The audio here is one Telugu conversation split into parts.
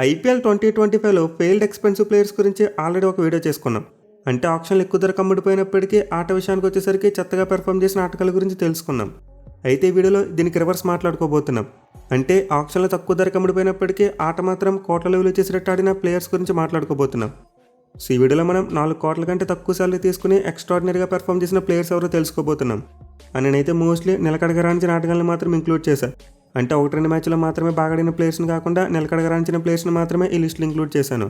ఐపీఎల్ 2025లో ఫెయిల్డ్ ఎక్స్పెన్సివ్ ప్లేయర్స్ గురించి ఆల్రెడీ ఒక వీడియో చేసుకున్నాం. అంటే ఆప్షన్లు ఎక్కువ ధరకు అమ్ముడిపోయినప్పటికీ ఆట విషయానికి వచ్చేసరికి చెత్తగా పెర్ఫామ్ చేసిన ఆటగాళ్ళ గురించి తెలుసుకున్నాం. అయితే ఈ వీడియోలో దీనికి రివర్స్ మాట్లాడుకోబోతున్నాం. అంటే ఆప్షన్లు తక్కువ ధరకు అమ్ముడిపోయినప్పటికీ ఆట మాత్రం కోట్ల విలువ చేసేటట్టు ఆడిన ప్లేయర్స్ గురించి మాట్లాడుకోబోతున్నాం. సో ఈ వీడియోలో మనం 4 కోట్ల కంటే తక్కువ సాలరీ తీసుకుని ఎక్స్ట్రాడినరీగా పెర్ఫామ్ చేసిన ప్లేయర్స్ ఎవరో తెలుసుకోబోతున్నాం. అని నేనైతే మోస్ట్లీ నిలకడగా రాణించిన ఆటగాళ్ళని మాత్రం ఇంక్లూడ్ చేశాను. అంటే 1-2 మ్యాచ్లో మాత్రమే బాగా ఆడిన ప్లేయర్స్ని కాకుండా నిలకడగా రాణించిన ప్లేయర్స్ని మాత్రమే ఈ లిస్టులో ఇంక్లూడ్ చేశాను.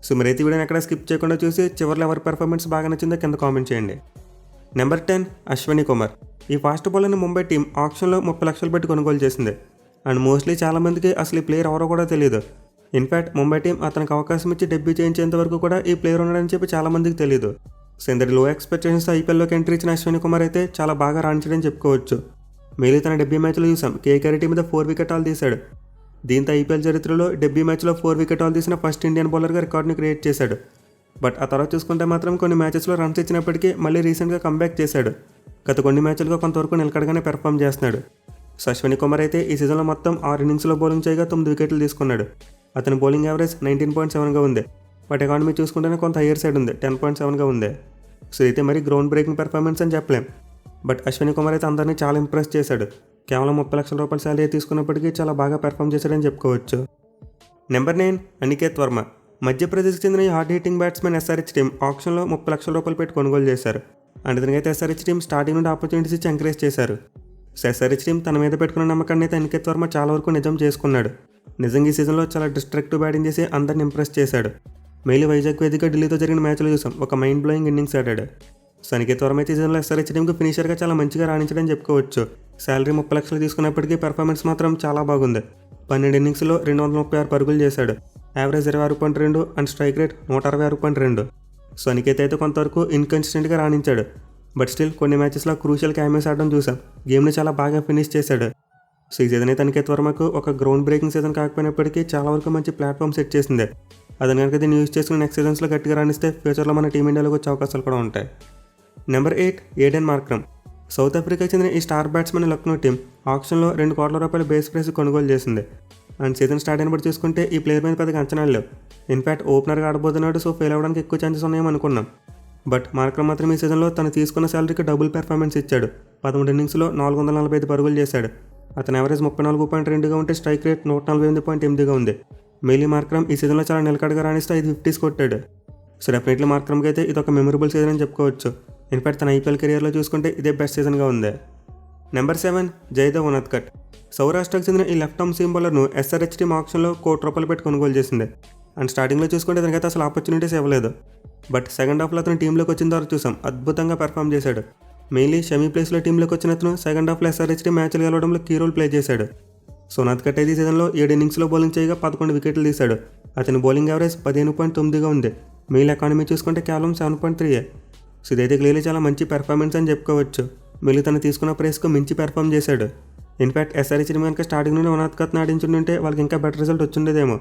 సో మీరైతే వీడియోని ఎక్కడ స్కిప్ చేయకుండా చూసి చివరిలో ఎవరి పెర్ఫార్మెన్స్ బాగా నచ్చిందో కింద కామెంట్ చేయండి. నెంబర్ 10 అశ్విని కుమార్. ఈ ఫాస్ట్ బౌలర్ని ముంబై టీం ఆప్షన్లో 30 లక్షలు పెట్టి కొనుగోలు చేసింది. అండ్ మోస్ట్లీ చాలామందికి అసలు ఈ ప్లేయర్ ఎవరో కూడా తెలియదు. ఇన్ఫ్యాక్ట్ ముంబై టీం అతనికి అవకాశం ఇచ్చి డెబ్యూ చేయించేంత వరకు కూడా ఈ ప్లేయర్ ఉన్నాడని చెప్పి చాలామందికి తెలియదు. సో ఇందరి లో ఎక్స్పెక్టేషన్స్ ఐపీఎల్లోకి ఎంట్రీ ఇచ్చిన అశ్విని కుమార్ అయితే చాలా బాగా రాణించడని చెప్పుకోవచ్చు. మేలీ తన డెబ్యూ మ్యాచ్లో చూసాం కేకేఆర్ టీం మీద 4 వికెట్ ఆల్ తీశాడు. దీంతో ఐపీఎల్ చరిత్రలో డెబ్యూ మ్యాచ్లో 4 వికెట్ ఆల్ తీసిన ఫస్ట్ ఇండియన్ బౌలర్గా రికార్డుని క్రియేట్ చేశాడు. బట్ ఆ తర్వాత చూసుకుంటే మాత్రం కొన్ని మ్యాచెస్లో రన్స్ ఇచ్చినప్పటికీ మళ్ళీ రీసెంట్గా కంబ్యాక్ చేశాడు. గత కొన్ని మ్యాచ్లుగా కొంతవరకు నిలకడగానే పెర్ఫామ్ చేస్తున్నాడు. సో అశ్విని కుమార్ అయితే ఈ సీజన్లో మొత్తం 6 ఇన్నింగ్స్లో బౌలింగ్ చేయగా 9 వికెట్లు తీసుకున్నాడు. అతని బౌలింగ్ యావరేజ్ 19.7గా ఉంది. బట్ ఎకానమీ చూసుకుంటేనే కొంత హైయర్ సైడ్ ఉంది, 10.7గా ఉంది. సో అయితే మరి గ్రౌండ్ బ్రేకింగ్ పెర్ఫార్మెన్స్ అని చెప్పలేం. బట్ అశ్విని కుమార్ అయితే అందరినీ చాలా ఇంప్రెస్ చేశాడు. కేవలం 30 లక్షల రూపాయల శాలరీ తీసుకున్నప్పటికీ చాలా బాగా పెర్ఫామ్ చేశాడని చెప్పుకోవచ్చు. నెంబర్ 9 అనికేత్ వర్మ. మధ్యప్రదేశ్కి చెందిన ఈ hard hitting batsmen SRH team ఆప్షన్లో 30 లక్షల రూపాయలు పెట్టి కొనుగోలు చేశారు. అండ్ దీనికైతే ఎస్ఆర్హెచ్ టీం స్టార్టింగ్ నుండి ఆపర్చునిటీస్ ఇచ్చి ఎంకరేజ్ చేశారు. సో ఎస్ఆర్హెచ్ టీం తన మీద పెట్టుకున్న నమ్మకాన్ని అయితే అనికేత్ వర్మ చాలా వరకు నిజం చేసుకున్నాడు. నిజంగా ఈ సీజన్లో చాలా డిస్ట్రక్టివ్ బ్యాటింగ్ చేసి అందరిని ఇంప్రెస్ చేశాడు. మెయిల్ వైజాగ్ వేదిక ఢిల్లీతో జరిగిన మ్యాచ్లో చూసాం ఒక మైండ్ బ్లోయింగ్ ఇన్నింగ్స్ ఆడాడు. సో అనికేత్ వర్మ అయితే సీజన్లో ఎస్ఆర్హెచ్ టీంకి ఫినిషర్గా చాలా మంచిగా రాణించడం చెప్పుకోవచ్చు. శాలరీ 30 లక్షలు తీసుకున్నప్పటికీ పెర్ఫార్మెన్స్ మాత్రం చాలా బాగుంది. 12 ఇన్నింగ్స్లో 236 పరుగులు చేశాడు. Average 26.2 and strike rate 166.2. So Aniket అయితే కొంతవరకు ఇన్కన్సిస్టెంట్గా రాణించాడు. బట్ స్టిల్ కొన్ని మ్యాచెస్లో క్రూషియల్ క్యామెస్ ఆడడం చూసాం. గేమ్ని చాలా బాగా ఫినిష్ చేశాడు. సో ఈ సీజన్ అయితే అనికేత్ వర్మకు ఒక గ్రౌండ్ బ్రేకింగ్ సీజన్ కాకపోయినప్పటికీ చాలా వరకు మంచి ప్లాట్ఫామ్ సెట్ చేసింది. అదని కనుక దీన్ని యూజ్ చేసుకుని నెక్స్ట్ సీజన్స్లో గట్టిగా రాణిస్తే ఫ్యూచర్లో మన టీమిండియాలోకి వచ్చే అవకాశాలు కూడా ఉంటాయి. Number 8 Aiden Markram. సౌత్ ఆఫ్రికాకి చెందిన ఈ స్టార్ బ్యాట్స్మెన్ లక్నో టీం ఆప్షన్లో 2 కోట్ల రూపాయల బేస్ ప్రైస్ కొనుగోలు చేసింది. అండ్ సీజన్ స్టార్ట్ అయినప్పుడు చూసుకుంటే ఈ ప్లేయర్ మీద పెద్దగా అంచనాలు లేవు. ఇన్ఫ్యాక్ట్ ఓపెనర్గా ఆడబోతున్నాడు, సో ఫెయిల్ అవ్వడానికి ఎక్కువ ఛాన్సెస్ ఉన్నాయని అనుకున్నాం. బట్ మార్క్రమ్ మాత్రం ఈ సీజన్లో తను తీసుకున్న శాలరీకి డబుల్ పెర్ఫార్మెన్స్ ఇచ్చాడు. 13 ఇన్నింగ్స్లో 445 పరుగులు చేశాడు. అతని యావరేజ్ 34.2గా ఉంటే స్ట్రైక్ రేట్ 148.8గా ఉంది. మేలీ మార్క్రమ్ ఈ సీజన్లో చాలా నిలకడగా రాణిస్తే 5 50s కొట్టాడు. సో డెఫినెట్లీ మార్క్రమ్కి అయితే ఇది ఒక మెమరబుల్ సీజన్ అని చెప్పుకోవచ్చు. ఇన్ఫాక్ట్ తన ఐపీఎల్ కెరియర్లో చూసుకుంటే ఇదే బెస్ట్ సీజన్గా ఉంది. నెంబర్ 7 జయదేవ్ ఉనద్కట్. సౌరాష్ట్రకు చెందిన ఈ లెఫ్ట్ ఆర్మ్ సీమ్ బౌలర్ను ఎస్ఆర్హెచ్ టీం ఆప్షన్లో 1 కోటి రూపాయలు పెట్టి కొనుగోలు చేసింది. అండ్ స్టార్టింగ్లో చూసుకుంటే తనకైతే అసలు ఆపర్చునిటీస్ ఇవ్వలేదు. బట్ సెకండ్ హాఫ్లో అతను టీంలోకి వచ్చిన తర్వాత చూసాం అద్భుతంగా పెర్ఫామ్ చేశాడు. మెయిన్లీ షమీ ప్లేస్లో టీంలోకి వచ్చిన అతను సెకండ్ హాఫ్లో ఎస్ఆర్హెచ్ టీం మ్యాచ్లు గెలవడంలో కీ రోల్ ప్లే చేశాడు. సో ఉనద్కట్ అయితే ఈ సీజన్లో 7 ఇన్నింగ్స్లో బౌలింగ్ చేయగా 11 వికెట్లు తీశాడు. అతని బౌలింగ్ యావరేజ్ 15.9గా ఉంది. మెయిల్ ఎకానమీ చూసుకుంటే కేవలం 7.3. సో ఇదైతే క్లియర్లీ చాలా మంచి పెర్ఫార్మెన్స్ అని చెప్పుకోవచ్చు. మెయిల్ తను తీసుకున్న ప్రైస్కు మించి పెర్ఫామ్ చేశాడు. ఇన్ఫాక్ట్ ఎస్ఆర్హెచ్ టీం కనుక స్టార్టింగ్ నుండి ఉనద్కట్ని ఆడించుంటే వాళ్ళకి ఇంకా బెటర్ రిజల్ట్ వచ్చిండేదేమో.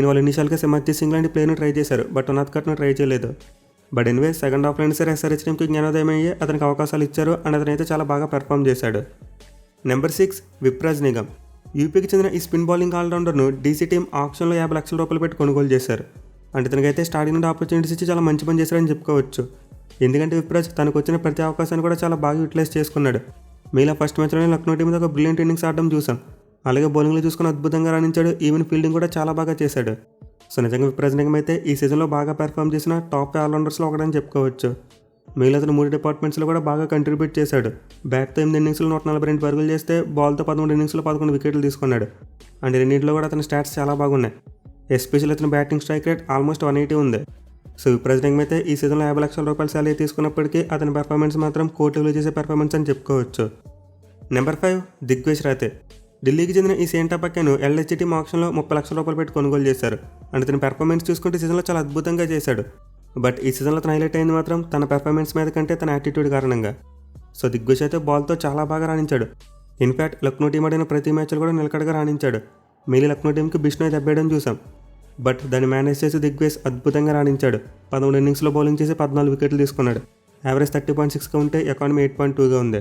వాళ్ళు ఇనిషియల్గా సిమర్జీత్ సింగ్ లాంటి ప్లేయర్ని ట్రై చేశారు, బట్ ఉనద్కట్ని ట్రై చేయలేదు. బట్ ఎనివే సెకండ్ హాఫ్లో అయినా సరే ఎస్ఆర్హెచ్ టీంకి జ్ఞానోదయం అయ్యి అతనికి అవకాశాలు ఇచ్చారు. అండ్ అతనైతే చాలా బాగా పెర్ఫామ్ చేశాడు. నెంబర్ 6 విప్రాజ్ నిగమ్. యూపీకి చెందిన ఈ స్పిన్ బౌలింగ్ ఆల్రౌండర్ను డీసీ టీం ఆప్షన్లో 50 లక్షల రూపాయలు పెట్టి కొనుగోలు చేశారు. అంటే తనకైతే స్టార్టింగ్ నుండి ఆపర్చునిటీస్ ఇచ్చి చాలా మంచి పని చేశారని చెప్పుకోవచ్చు. ఎందుకంటే విప్రాజ్ తనకు వచ్చిన ప్రతి అవకాశాన్ని కూడా చాలా బాగా యూటిలైజ్ చేసుకున్నాడు. మీలా ఫస్ట్ మ్యాచ్లోనే లక్నో టీం మీద ఒక బ్రిలియంట్ ఇన్నింగ్స్ ఆడడం చూసాం. అలాగే బౌలింగ్లో చూసుకుని అద్భుతంగా రాణించాడు. ఈవెన్ ఫీల్డింగ్ కూడా చాలా బాగా చేశాడు. సో నిజంగా విప్రాజ్ నిగమ్ అయితే ఈ సీజన్లో బాగా పెర్ఫామ్ చేసిన టాప్ ఆల్రౌండర్స్లో ఒకటని చెప్పుకోవచ్చు. మెయిల్ అతను 3 డిపార్ట్మెంట్స్లో కూడా బాగా కంట్రిబ్యూట్ చేశాడు. బ్యాట్తో 8 ఇన్నింగ్స్లో 142 పరుగులు చేస్తే బాల్తో 13 ఇన్నింగ్స్లో 11 వికెట్లు తీసుకున్నాడు. అండ్ రెండింటిలో కూడా అతని స్టాట్స్ చాలా బాగున్నాయి. ఎస్పెషల్లీ అతని బ్యాటింగ్ స్ట్రైక్ రేట్ ఆల్మోస్ట్ 180 ఉంది. సో విప్రాజ్ నిగమ్ అయితే ఈ సీజన్లో 50 లక్షల రూపాయల శాలరీ తీసుకున్నప్పటికీ అతని పెర్ఫార్మెన్స్ మాత్రం కోటి విలువ చేసే పెర్ఫార్మెన్స్ అని చెప్పుకోవచ్చు. నెంబర్ 5 దిగ్వేష్ రాతే. ఢిల్లీకి చెందిన ఈ సేంటా పక్కను ఎల్హెచ్ టీం ఆప్షన్లో 30 లక్షల రూపాయలు పెట్టి కొనుగోలు చేశారు. అండ్ తన పెర్ఫార్మెన్స్ చూసుకుంటే సీజన్లో చాలా అద్భుతంగా చేశాడు. బట్ ఈ సీజన్లో తన హైలైట్ అయింది మాత్రం తన పెర్ఫార్మెన్స్ మీద కంటే తన యాటిట్యూడ్ కారణంగా. సో దిగ్వేష్ అయితే బాల్తో చాలా బాగా రాణించాడు. ఇన్ఫ్యాక్ట్ లక్నో టీం ఆడిన ప్రతి మ్యాచ్లో కూడా నిలకడగా రాణించాడు. మెయిలీ లక్నో టీంకి బిష్నోయ్ దెబ్బేయడం చూసాం. బట్ దాన్ని మేనేజ్ చేసి దిగ్వేష్ అద్భుతంగా రాణించాడు. 11 ఇన్నింగ్స్లో బౌలింగ్ చేసి 14 వికెట్లు తీసుకున్నాడు. యావరేజ్ 30.6గా ఉంటే ఎకానమీ 8.2గా ఉంది.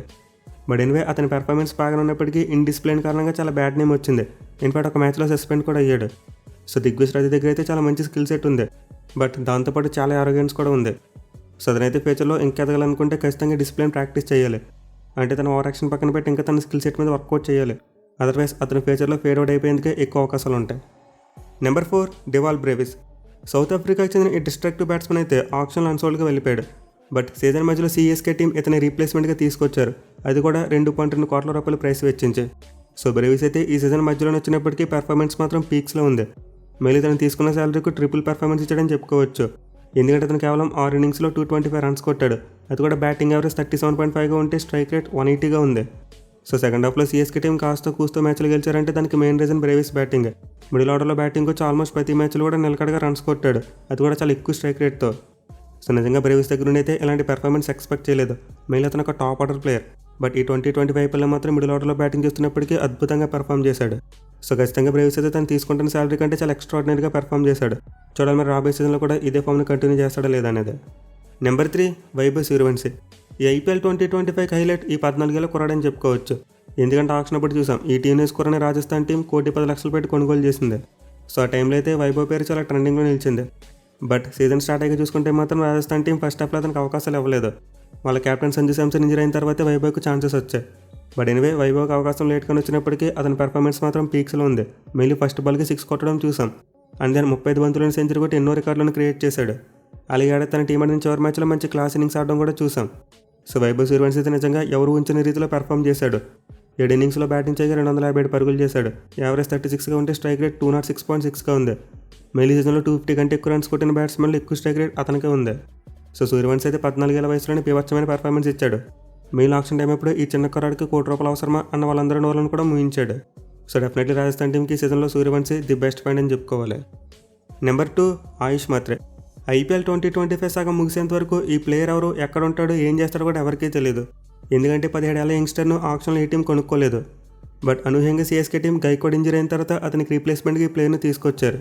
బట్ ఎనివే అతని పెర్ఫార్మెన్స్ బాగా ఉన్నప్పటికీ ఇన్డిసిప్లిన్ కారణంగా చాలా బ్యాడ్ నేమ్ వచ్చింది. ఇన్ఫాక్ట్ ఒక మ్యాచ్లో సస్పెండ్ కూడా అయ్యాడు. సో దిగ్విజయ్ రాజు దగ్గర అయితే చాలా మంచి స్కిల్ సెట్ ఉంది, బట్ దాంతోపాటు చాలా ఆరోగ్యన్స్ కూడా ఉంది. సో అతనైతే ఫ్యూచర్లో ఇంకా ఎదగాలనుకుంటే ఖచ్చితంగా డిసిప్లిన్ ప్రాక్టీస్ చేయాలి. అంటే తన ఓవర్ యాక్షన్ పక్కన పెట్టి ఇంకా తన స్కిల్ సెట్ మీద వర్కౌట్ చేయాలి. అదర్వైజ్ అతని ఫ్యూచర్లో ఫేడ్ అవుట్ అయిపోయేందుకే ఎక్కువ అవకాశాలు ఉంటాయి. Number 4 డెవాల్ Brevis. సౌత్ ఆఫ్రికాకి చెందిన ఈ డిస్ట్రక్టివ్ బ్యాట్స్మెన్ అయితే ఆప్షన్లో అన్సోల్డ్గా వెళ్ళిపోయాడు. బట్ సీజన్ మధ్యలో సిఎస్కే టీం ఇతని రీప్లేస్మెంట్గా తీసుకొచ్చారు, అది కూడా 2.2 కోట్ల రూపాయలు ప్రైస్ వెచ్చించి. సో బ్రేవిస్ అయితే ఈ సీజన్ మధ్యలో వచ్చినప్పటికీ పెర్ఫార్మెన్స్ మాత్రం పీక్స్లో ఉంది. మళ్ళీ తను తీసుకున్న శాలరీకు ట్రిపుల్ పెర్ఫార్మెన్స్ ఇచ్చాడని చెప్పుకోవచ్చు. ఎందుకంటే అతను కేవలం 6 ఇన్నింగ్స్లో 225 రన్స్ కొట్టాడు, అది కూడా బ్యాటింగ్ యావరేజ్ 37.5గా ఉంటే స్ట్రైక్ రేట్ 180గా ఉంది. సో సెకండ్ హాఫ్లో సిఎస్కే టీం కాస్త కూస్తో మ్యాచ్లు గెలిచారంటే దానికి main reason Brevis batting. Middle ఆర్డర్లో బ్యాటింగ్ వచ్చి ఆల్మోస్ట్ ప్రతి మ్యాచ్లో కూడా నిలకడగా రన్స్ కొట్టాడు, అది కూడా చాలా ఎక్కువ స్ట్రైక్ రేట్తో. సో నిజంగా బ్రేవిస్ దగ్గర నుండి అయితే ఇలాంటి పెర్ఫార్మెన్స్ ఎక్స్పెక్ట్ చేయలేదు. మెయిన్ అతను ఒక టాప్ ఆర్డర్ ప్లేయర్, బట్ ఈ 2025 ఐపీఎల్లో మాత్రం మిడిల్ ఆర్డర్లో బ్యాటింగ్ చేస్తున్నప్పటికీ అద్భుతంగా పెర్ఫామ్ చేశాడు. సో ఖచ్చితంగా బ్రేవిస్ అయితే తను తీసుకుంటున్న శాలరీ కంటే చాలా ఎక్స్ట్రాడినరీగా పెర్ఫామ్ చేశాడు. చూడాలి మరి రాబోయే సీజన్లో కూడా ఇదే ఫామ్ని కంటిన్యూ చేస్తాడా లేదా అనేది. నెంబర్ 3 వైభవ్ సూర్యవంశీ. ఈ ఐపీఎల్ 2025 హైలైట్ ఈ 14 ఏళ్ళ కుర్రాడని చెప్పుకోవచ్చు. ఎందుకంటే ఆక్షన్ అప్పుడు చూసాం ఈ టీనేజ్ కుర్రని రాజస్థాన్ టీం 1,10,00,000 పెట్టి కొనుగోలు చేసింది. సో ఆ టైంలో అయితే వైభవ్ పేరు చాలా ట్రెండింగ్లో నిలిచింది. బట్ సీజన్ స్టార్ట్ అయ్యి చూసుకుంటే మాత్రం రాజస్థాన్ టీం ఫస్ట్ హాఫ్లో అతనికి అవకాశాలు ఇవ్వలేదు. వాళ్ళ కెప్టెన్ సంజు శాంసన్ ఇంజరీ అయిన తర్వాతే వైభవ్కి ఛాన్సెస్ వచ్చాయి. బట్ ఎనివే వైభవ్కి అవకాశం లేట్గా వచ్చినప్పటికీ అతని పెర్ఫార్మెన్స్ మాత్రం పీక్స్లో ఉంది. మెయిన్లీ ఫస్ట్ బాల్కి 6 కొట్టడం చూసాం. అండ్ దెన్ 35 బంతులను సెంచరీ కొట్టి ఎన్నో రికార్డులను క్రియేట్ చేశాడు. అలాగే తన టీం ఆడిన చివరి మ్యాచ్లో మంచి క్లాస్ ఇన్నింగ్స్ ఆడడం కూడా చూసాం. సో వైభవ్ సూర్యవంశీ అయితే నిజంగా ఎవరు ఉంచిన రీతిలో పెర్ఫామ్ చేశాడు. 7 ఇన్నింగ్స్లో బ్యాటింగ్ చేయగా 257 పరుగులు చేశాడు. యావరేజ్ 36గా ఉంటే స్ట్రైక్ రేట్ 206.6గా ఉంది. మెయిన్ సీజన్లో 250 కంటే ఎక్కువ రన్స్ కొట్టిన బ్యాట్స్మెన్లో ఎక్కువ స్ట్రైక్ రేట్ అతనికే ఉంది. సో సూర్యవంశీ అయితే 14 ఏళ్ల వయసులోనే పీవచ్చమైన పెర్ఫార్మెన్స్ ఇచ్చాడు. మెయిన్ ఆక్షన్ టైం అప్పుడు ఈ చిన్న కుర్రాడికి ₹1 కోటి అవసరమా అన్న వాళ్ళందరూ నోళ్ళను కూడా ముగించాడు. సో డెఫినెట్లీ రాజస్థాన్ టీంకి ఈ సీజన్లో సూర్యవంశీ ది బెస్ట్ ఫైండ్ అని చెప్పుకోవాలి. నెంబర్ 2 ఆయుష్ మాత్రే. ఐపీఎల్ 2025 సగం ముగిసేంత వరకు ఈ ప్లేయర్ ఎవరు, ఎక్కడ ఉంటాడు, ఏం చేస్తాడో కూడా ఎవరికీ తెలియదు. ఎందుకంటే 17 ఏళ్ల యంగ్స్టర్ను ఆక్షన్లో ఏ టీం కొనుక్కోలేదు. బట్ అనూహ్యంగా సిఎస్కే టీం గైక్వాడ్ ఇంజరీ అయిన తర్వాత అతనికి రీప్లేస్మెంట్కి ఈ ప్లేయర్ను తీసుకొచ్చారు.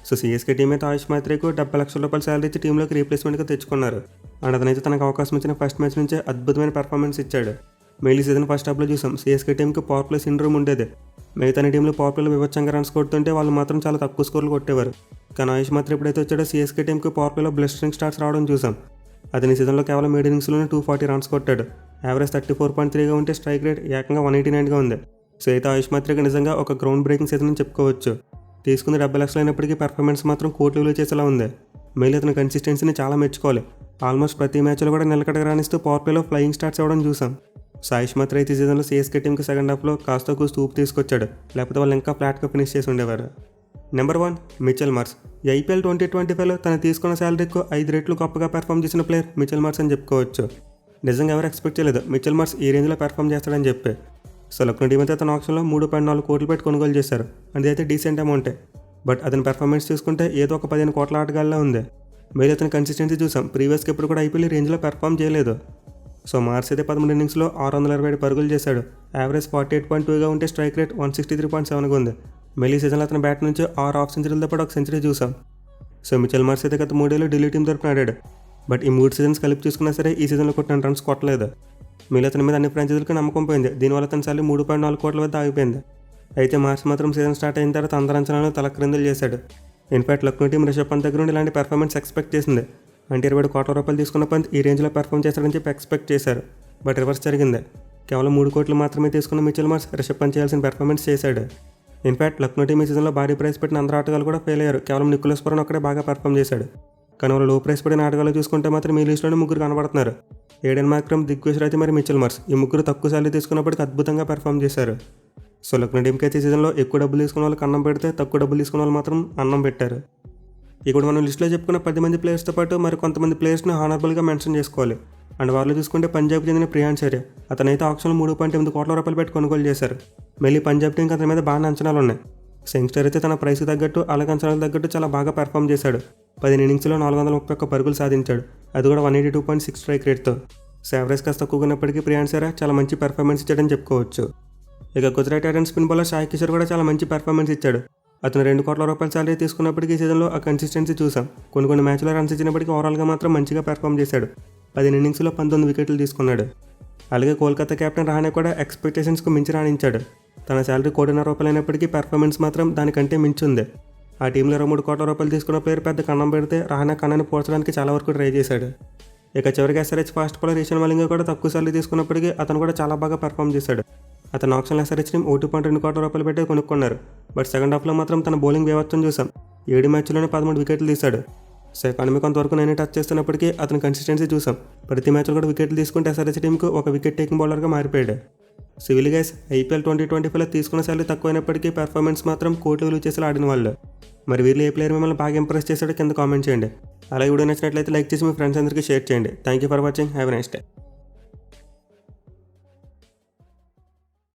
సో సిఎస్కే టీం అయితే ఆయుష్ మాత్రేకు ₹70 లక్షల శాలరీ ఇచ్చి టీంలోకి రీప్లేస్మెంట్గా తెచ్చుకున్నారు. అండ్ అతనైతే తనకు అవకాశం ఇచ్చిన ఫస్ట్ మ్యాచ్ నుంచే అద్భుతమైన పెర్ఫార్మెన్స్ ఇచ్చాడు. మెయిన్ సీజన్ ఫస్ట్ హాఫ్లో చూసాం సిఎస్కే టీంకి పవర్ ప్లే సిండ్రోమ్ ఉండేది. మిగతా టీంలో పవర్ ప్లేలో వివచ్చంగా రన్స్ కొడుతుంటే వాళ్ళు మాత్రం చాలా తక్కువ స్కోర్లు కొట్టేవారు. కానీ ఆయుష్ మాత్రం ఎప్పుడైతే వచ్చాడో సిఎస్కే టీంకి పవర్ ప్లేలో బ్లస్టరింగ్ స్టార్ట్స్ రావడం చూసాం. అతని సీజన్లో కేవలం 7 ఇన్నింగ్స్లోనే 240 రన్స్ కొట్టాడు. యావరేజ్ 34.3గా ఉంటే స్ట్రైక్ రేట్ ఏకంగా 189గా ఉంది. సో అయితే ఆయుష్ మాత్రేకి నిజంగా ఒక గ్రౌండ్ బ్రేకింగ్ సీజన్ అని చెప్పుకోవచ్చు. తీసుకుని 70 లక్షలు అయినప్పటికీ పెర్ఫార్మెన్స్ మాత్రం కోట్లు చేసేలా ఉంది. మెయిన్ అతని కన్సిస్టెన్సీని చాలా మెచ్చుకోవాలి. ఆల్మోస్ట్ ప్రతి మ్యాచ్లో కూడా నిలకడగా రాణిస్తూ పవర్ ప్లేలో ఫ్లయింగ్ స్టార్ట్స్ ఇవ్వడం చూసాం. సో ఆయుష్ మాత్రం అయితే ఈ సీజన్లో సిఎస్కే టీంకి సెకండ్ హాఫ్లో కాస్త కూస్తూ ఊపు తీసుకొచ్చాడు, లేకపోతే వాళ్ళు ఇంకా ఫ్లాట్గా ఫినిష్ చేసి ఉండేవారు. Number 1 Mitchell Marsh. ఈ ఐపీఎల్ 2025లో తను తీసుకున్న శాలరీకు 5 రెట్లు గొప్పగా పెర్ఫామ్ చేసిన ప్లేయర్ మిచెల్ మార్ష్ అని చెప్పుకోవచ్చు. నిజంగా ఎవరు ఎక్స్పెక్ట్ చేయలేదు మిచెల్ మార్ష్ ఈ రేంజ్లో పెర్ఫామ్ చేస్తాడని చెప్పి. సో లక్నో టీం అయితే తన ఆప్షన్లో 3.4 కోట్లు పెట్టి కొనుగోలు చేశారు. అదైతే డీసెంట్ అమౌంటే. బట్ అతని పెర్ఫార్మెన్స్ చూసుకుంటే ఏదో ఒక 15 కోట్ల ఆటగాళ్ళ ఉంది. మెయిన్ అతని కన్సిస్టెన్సీ చూసాం, ప్రీవియస్కి ఎప్పుడు కూడా ఐపీఎల్ రేంజ్లో పెర్ఫామ్ చేయలేదు. సో మార్చ్ అయితే 13 ఇన్నింగ్స్లో 627 పరుగులు చేశాడు. యావరేజ్ 48.2గా ఉంటే స్ట్రైక్ రేట్ 163.7గా ఉంది. మెయిన్ సీజన్లో అతని బ్యాట్ నుంచి 6 హాఫ్ సెంచరీలతో పాటు ఒక సెంచరీ చూసాం. సో మిచెల్ మార్ష్ అయితే గత 3 ఏళ్ళు ఢిల్లీ టీం తరపున ఆడాడు. బట్ ఈ 3 సీజన్స్ కలిపి చూసుకున్నా సరే ఈ సీజన్లో కొట్టిన రన్స్ కొట్టలేదు. మెయిన్ అతని మీద అన్ని ఫ్రాంచైజీలకు నమ్మకం పోయింది. దీనివల్ల అతని సార్లు 3.4 కోట్ల వద్ద ఆగిపోయింది. అయితే మార్చ్ మాత్రం సీజన్ స్టార్ట్ అయిన తర్వాత అందరి అంచనాలను తలక్రిందులు చేశాడు. ఇన్ఫాక్ట్ లక్నో టీం రిషబ్ పంత్ దగ్గర నుండి ఇలాంటి పెర్ఫార్మెన్స్ ఎక్స్పెక్ట్ చేసింది. అంటే 27 కోట్ల రూపాయలు తీసుకున్న పంత్ ఈ రేంజ్లో పెర్ఫామ్ చేస్తాడని చెప్పి ఎక్స్పెక్ట్ చేశారు. బట్ రివర్స్ జరిగింది. కేవలం 3 కోట్లు మాత్రమే తీసుకున్న మిచెల్ మార్ష్ రిషబ్ పంత్ చేయాల్సిన పెర్ఫార్మెన్స్ చేశాడు. ఇన్ఫాక్ట్ లక్నో టీం ఈ సీజన్లో భారీ ప్రైస్ పెట్టిన అందరూ ఆటగాళ్ళు కూడా ఫెయిల్ అయ్యారు. కేవలం నికోలస్ పురాన్ ఒక్కడే బాగా పెర్ఫామ్ చేశాడు. కానీ వాళ్ళు లో ప్రైస్ పడిన ఆటగాళ్ళు చూసుకుంటే మాత్రం ఈ లిస్టులోనే 3 కనబడుతున్నారు. ఏడెన్ మాక్రమ్, దిగ్విజయ్ రాజు మరి మిచెల్ మార్ష్. ఈ 3 తక్కువ శాలరీ తీసుకున్నప్పటికీ అద్భుతంగా పెర్ఫామ్ చేశారు. సో లక్నో టీంకి అయితే ఈ సీజన్లో ఎక్కువ డబ్బులు తీసుకున్న వాళ్ళకి అన్నం పెడితే తక్కువ డబ్బులు తీసుకున్న వాళ్ళు మాత్రం అన్నం పెట్టారు. ఇక్కడ మనం లిస్టులో చెప్పుకున్న 10 మంది ప్లేయర్స్తో పాటు మరి కొంతమంది ప్లేయర్స్ని హానరబుల్గా మెన్షన్ చేసుకోవాలి. అండ్ వాళ్ళు చూసుకుంటే పంజాబ్కి చెందిన ప్రియాంశ్ ఆర్య. అతనైతే ఆప్షన్లో 3.8 కోట్ల రూపాయలు పెట్టి కొనుగోలు చేశారు. మళ్ళీ పంజాబ్ టీంకి అతని మీద బాగా అంచనాలు ఉన్నాయి. యంగ్స్టర్ అయితే తన ప్రైస్కి తగ్గట్టు అలాగే అంచనాలకు తగ్గట్టు చాలా బాగా పెర్ఫామ్ చేశాడు. 15 ఇన్నింగ్స్లో 431 పరుగులు సాధించాడు. అది కూడా 182.6 స్ట్రైక్ రేట్తో. సో యావరేజ్ కాస్త తక్కువగా ఉన్నప్పటికీ ప్రియాంశ్ ఆర్య చాలా మంచి పెర్ఫార్మెన్స్ ఇచ్చాడని చెప్పుకోవచ్చు. ఇక Gujarat Titans spin bowler Sai Kishore కూడా చాలా మంచి పెర్ఫార్మెన్స్ ఇచ్చాడు. అతను 2 కోట్ల రూపాయల శాలరీ తీసుకున్నప్పటికీ ఈ సీజన్లో ఆ కన్సిస్టెన్సీ చూసాం. కొన్ని మ్యాచ్లో రన్స్ ఇచ్చినప్పటికీ ఓవరాల్గా మాత్రం మంచిగా పెర్ఫామ్ చేశాడు. 15 ఇన్నింగ్స్లో 19 వికెట్లు తీసుకున్నాడు. అలాగే కోల్కతా కెప్టెన్ రహానే కూడా ఎక్స్పెక్టేషన్స్కు మించి రాణించాడు. తన శాలరీ ₹1.5 కోటి అయినప్పటికీ పెర్ఫార్మెన్స్ మాత్రం దానికంటే మించి ఉంది. ఆ టీంలో 23 కోట్ల రూపాయలు తీసుకున్న ప్లేయర్ పెద్ద కన్నం పెడితే రహానా ఖన్నాని పోల్చడానికి చాలా వరకు ట్రై చేశాడు. ఇక చివరికి SRH fast bowler Ishan Malinga కూడా తక్కువ సార్లు తీసుకున్నప్పటికీ అతను కూడా చాలా బాగా పెర్ఫామ్ చేశాడు. అతను ఆక్షన్లో SRH టీం 1.2 కోట్ల రూపాయలు పెట్టి కొనుక్కున్నారు. బట్ సెకండ్ హాఫ్లో మాత్రం తన బౌలింగ్ బీభత్సం చూసాం. 7 మ్యాచ్ల్లోనే 13 వికెట్లు తీశాడు. సో ఎకానమీ కొంతవరకు 9 టచ్ చేస్తున్నప్పటికీ అతని కన్సిస్టెన్సీ చూసాం. ప్రతి మ్యాచ్లో కూడా వికెట్లు తీసుకుంటే SRH టీంకు ఒక వికెట్ టేకింగ్ బౌలర్గా మారిపోయాడు. సివిల్ గైస్ IPL 2025లో తీసుకున్న సార్లు తక్కువైనప్పటికీ పెర్ఫార్మెన్స్ మాత్రం కోట్లు విలువ చేసేలా ఆడిన వాళ్ళు. మరి వీళ్ళు ఏ ప్లేయర్ మిమ్మల్ని బాగా ఇంప్రెస్ చేశాడో కింద కామెంట్ చేయండి. అలాగే వీడియో నచ్చినట్లయితే లైక్ చేసి మీ ఫ్రెండ్స్ అందరికీ షేర్ చేయండి. Thank you for watching. Have a nice day.